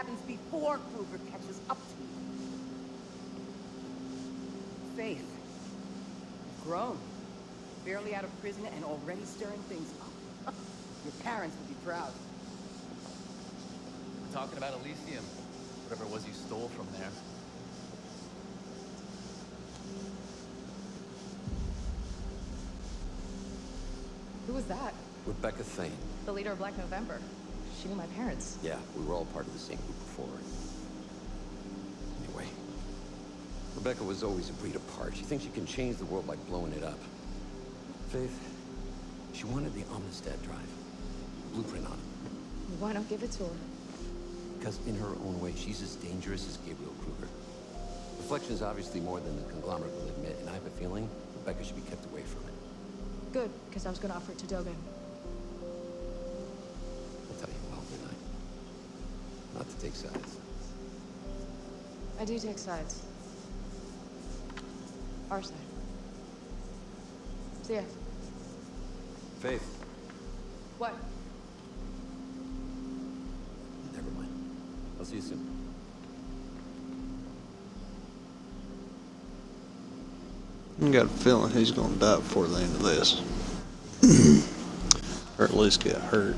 happens before Kruger catches up to you. Faith, you've grown. Barely out of prison and already stirring things up. Your parents would be proud. We're talking about Elysium. Whatever it was you stole from there. Who was that? Rebecca Thane. The leader of Black November. She knew my parents. Yeah, we were all part of the same group before. Anyway, Rebecca was always a breed apart. She thinks she can change the world by blowing it up. Faith, she wanted the Amistad drive. Blueprint on it. Why not give it to her? Because in her own way, she's as dangerous as Gabriel Kruger. Reflection's obviously more than the conglomerate will admit, and I have a feeling Rebecca should be kept away from it. Good, because I was going to offer it to Dogen. I'll tell you well, didn't I? Not to take sides. I do take sides. Our side. See ya. Faith. What? Never mind. I'll see you soon. I got a feeling he's gonna die before the end of this. Or at least get hurt.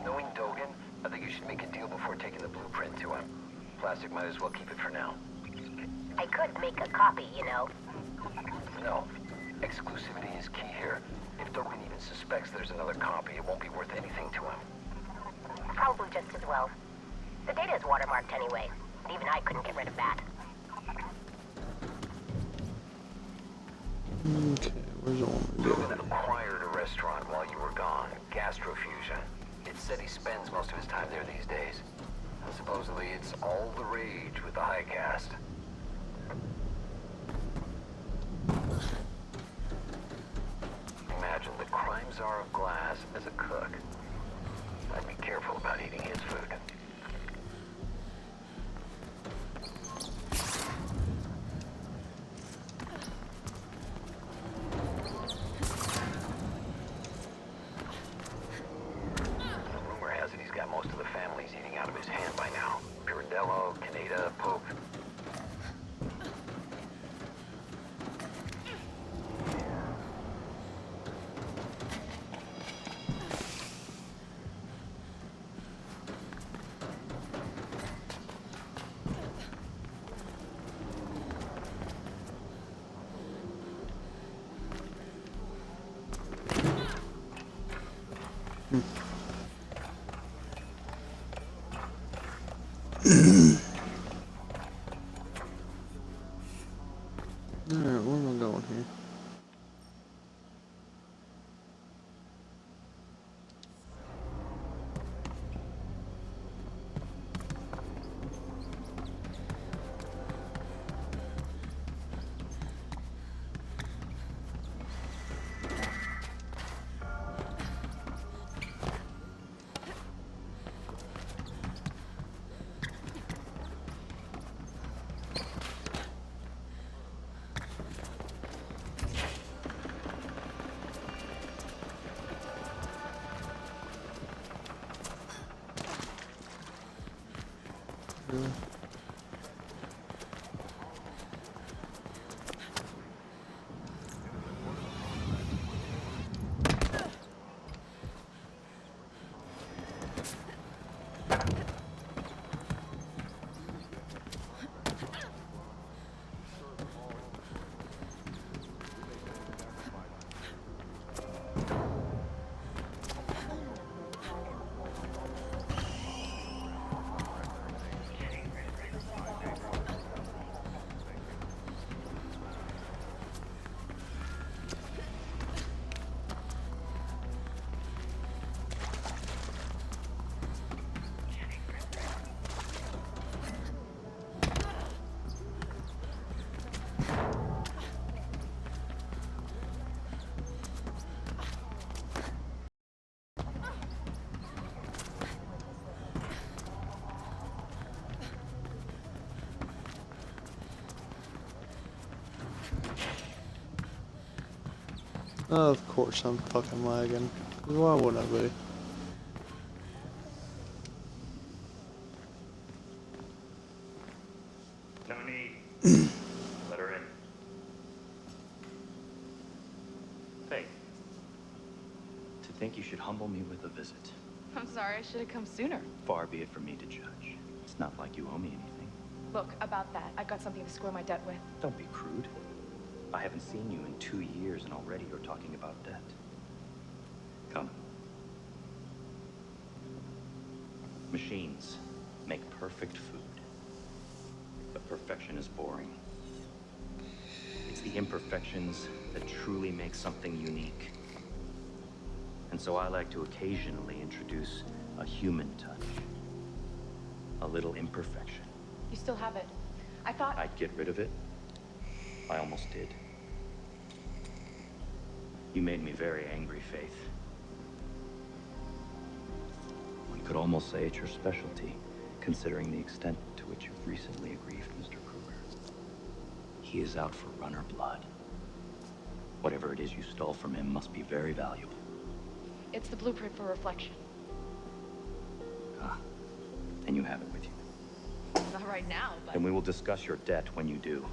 Knowing Dogen, I think you should make a deal before taking the blueprint to him. Plastic might as well keep it for now. I could make a copy, you know. No. Exclusivity is key here. If Dogen even suspects there's another copy, it won't be worth anything to him. Probably just as well. The data is watermarked anyway. Even I couldn't get rid of that. Okay, where's the one we Dogen go? acquired a restaurant while you were gone, Gastrofusion. It said he spends most of his time there these days. And supposedly it's all the rage with the high caste. Imagine the crime czar of glass as a cook. I'd be careful about eating his food. Rumor has it he's got most of the families eating out of his hand by now. Pirandello, Caneda, Pope. Alright, where am I going here? Really? Of course I'm fucking lagging. Why would I be? No need. Let her in. Faith. To think you should humble me with a visit. I'm sorry, I should have come sooner. Far be it from me to judge. It's not like you owe me anything. Look, about that, I got something to square my debt with. Don't be crude. I haven't seen you in 2 years and already you're talking about debt. Come. Machines make perfect food. But perfection is boring. It's the imperfections that truly make something unique. And so I like to occasionally introduce a human touch. A little imperfection. You still have it. I thought... I'd get rid of it. I almost did. You made me very angry, Faith. One could almost say it's your specialty, considering the extent to which you've recently aggrieved Mr. Kruger. He is out for runner blood. Whatever it is you stole from him must be very valuable. It's the blueprint for reflection. Ah, and you have it with you. Not right now, but... Then we will discuss your debt when you do.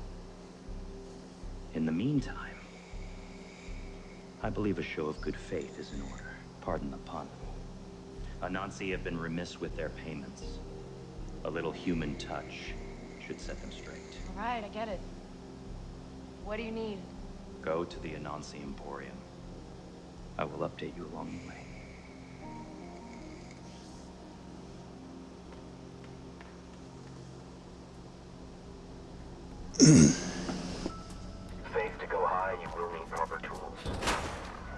In the meantime, I believe a show of good faith is in order. Pardon the pun. Anansi have been remiss with their payments. A little human touch should set them straight. All right, I get it. What do you need? Go to the Anansi Emporium. I will update you along the way. Faith, to go high, you will need proper tools.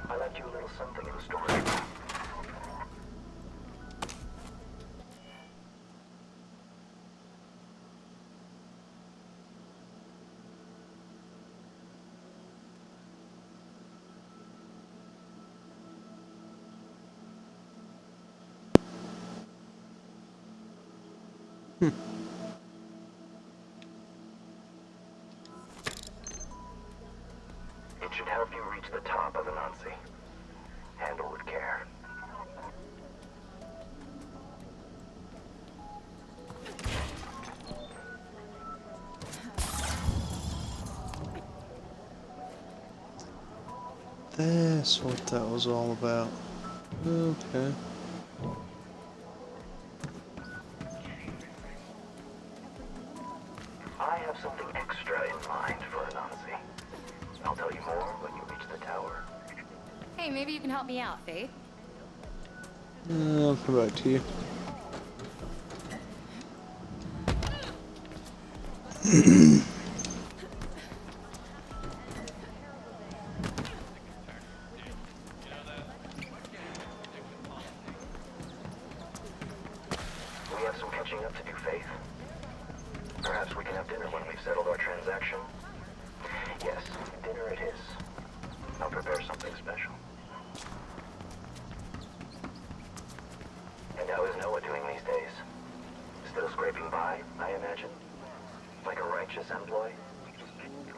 I left you a little something in storage. It should help you reach the top of Anansi. Handle with care. That's what that was all about. Okay. I have something extra in mind for Anansi. I'll tell you more when you reach the tower. Hey, maybe you can help me out, Faith. I'll come back to you. We have some catching up to do, Faith. Perhaps we can have dinner when we've settled our transaction. Yes, dinner it is. I'll prepare something special. And how is Noah doing these days? Still scraping by, I imagine? Like a righteous employee?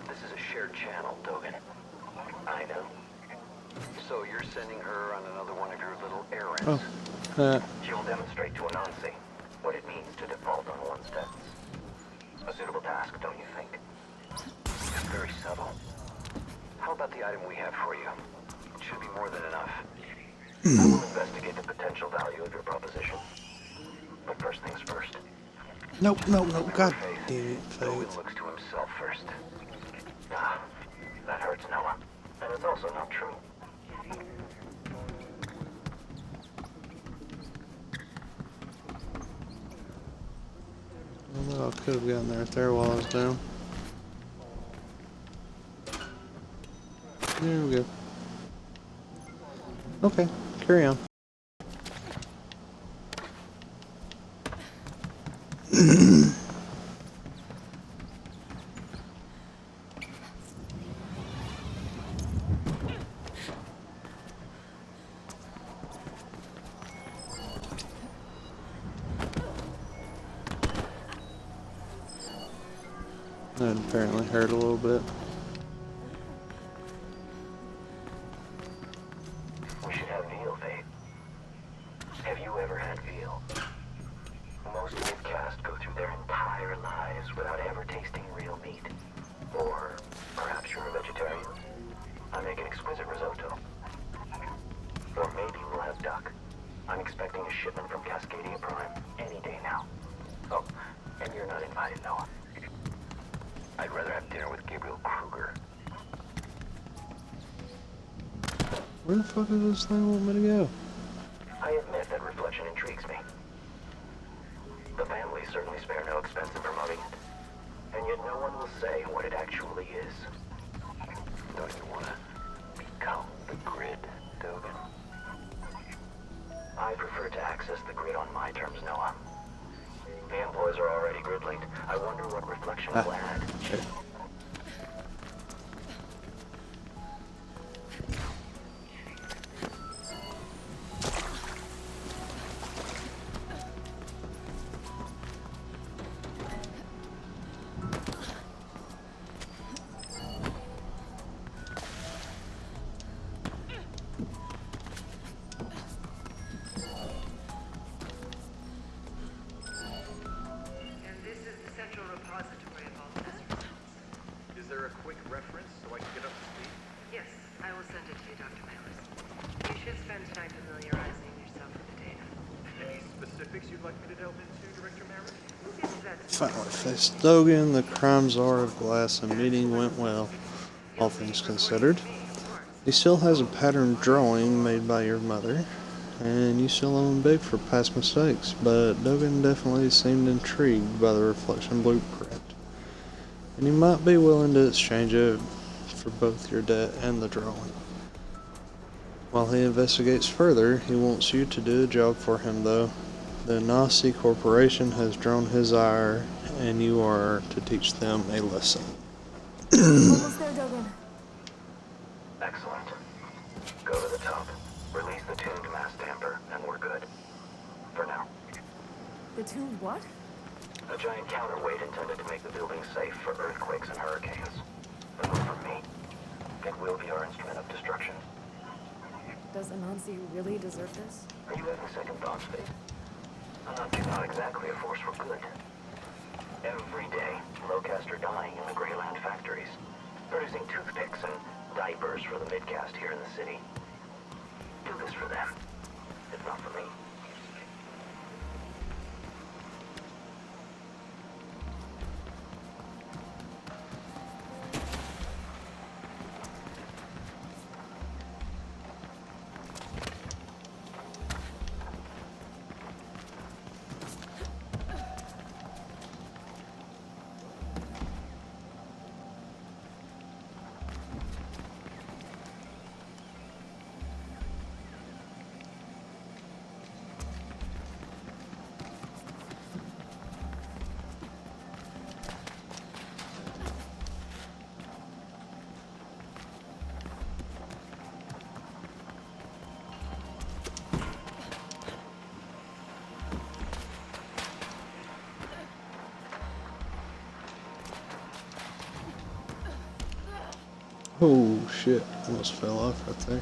This is a shared channel, Dogen. I know. So you're sending her on another one of your little errands? Oh. She'll demonstrate to Anansi what it means to default on one's debts. A suitable task, don't you think? It's very subtle. How about the item we have for you? It should be more than enough. I will investigate the potential value of your proposition. But first things first. Nope, nope, nope. God Faith. damn it, Dogen Faith. looks to himself first. Ah, that hurts Noah. And it's also not true. Well, I could have gotten there if there while I was down. There we go. Okay, carry on. That apparently hurt a little bit. expecting a shipment from Cascadia Prime any day now. Oh, and you're not invited, Noah. I'd rather have dinner with Gabriel Kruger. Where the fuck does this thing want me to go? I admit that reflection intrigues me. The family certainly spare no expense in promoting it. And yet no one will say what it actually is. Don't you want to become the grid, Dogen? I prefer to access the grid on my terms, Noah. The employees are already grid-linked. I wonder what reflection will add. Okay. Is there a quick reference so I can get up to speed? Yes, I will send it to you, Dr. Myers. You should spend tonight familiarizing yourself with the data. Any specifics you'd like me to delve into, Director Merritt? We'll get to that Finally faced Dogen, the crime czar of glass, and meeting went well, all things considered. He still has a pattern drawing made by your mother, and you still owe him big for past mistakes, but Dogen definitely seemed intrigued by the reflection blueprint, and he might be willing to exchange it for both your debt and the drawing. While he investigates further, he wants you to do a job for him, though. The Nazi Corporation has drawn his ire, and you are to teach them a lesson. Almost there, Dogen. Excellent. Go to the top. Release the tuned mass damper, and we're good. For now. The tuned what? A giant counterweight intended to make the building safe for earthquakes and hurricanes. But not from me. It will be our instrument of destruction. Does Anansi really deserve this? Are you having second thoughts, Faith? Anansi's not exactly a force for good. Every day, low-caste are dying in the Greyland factories, producing toothpicks and diapers for the mid-caste here in the city. Do this for them, if not for me. Oh shit, almost fell off right there.